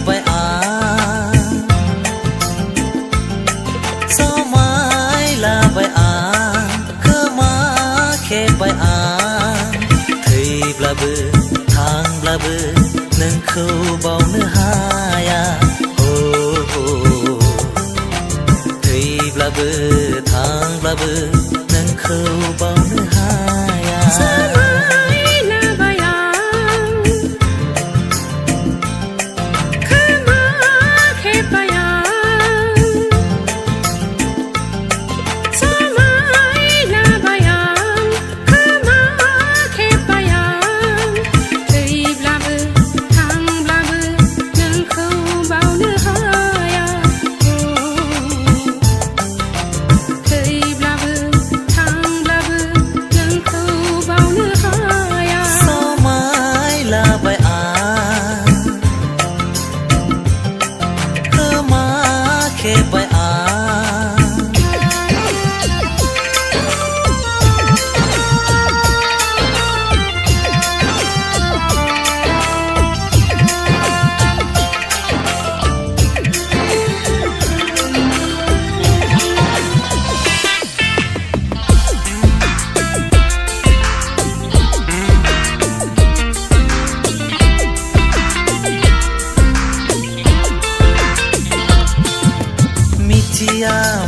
By so mai la by cơ má khe by thầy bla bơ thang bla bơ nâng khâu bao nữ haya thầy bla bơ thang bla bơ nâng khâu bao nữ haya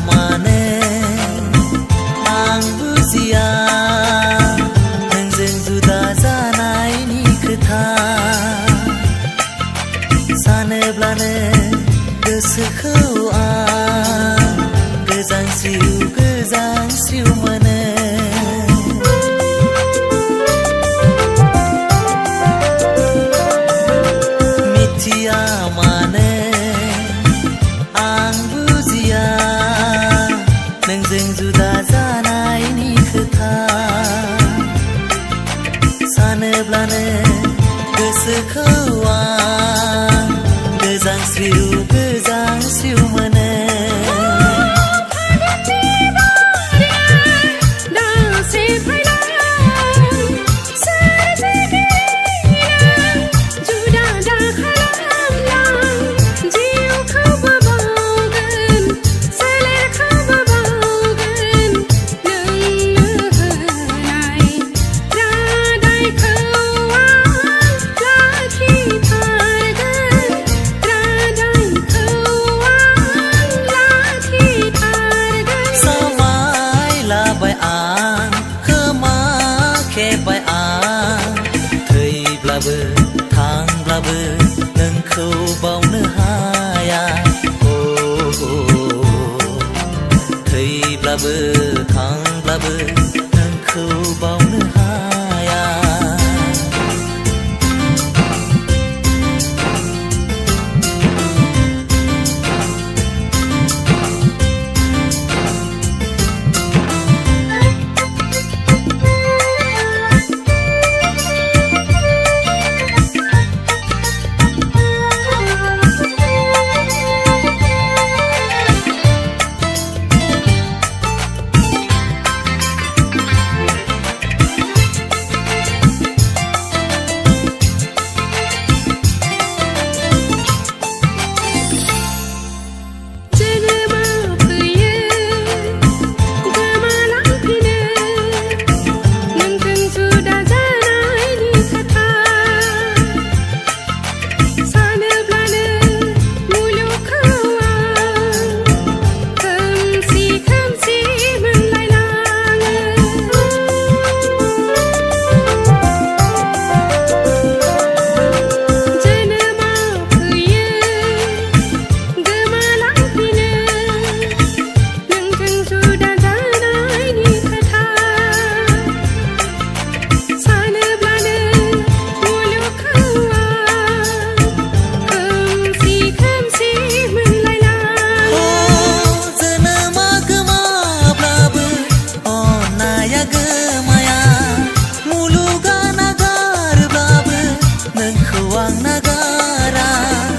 Mane ang buziya nengzen juda janai ni खोथा सानोब्लानो गोसोखौ आं गोजांस्रिउ मोनो मिथिया मानो आं बुजिया नोंजों जुदा जानायनि खोथा सानोब्लानो गोसोखौ आं गोजांस्रिउ मोनो थांब्लाबो नोंखौ बावनो हाया थैब्लाबो थांब्लाबो नोंखौ बावनो हाया ruang negara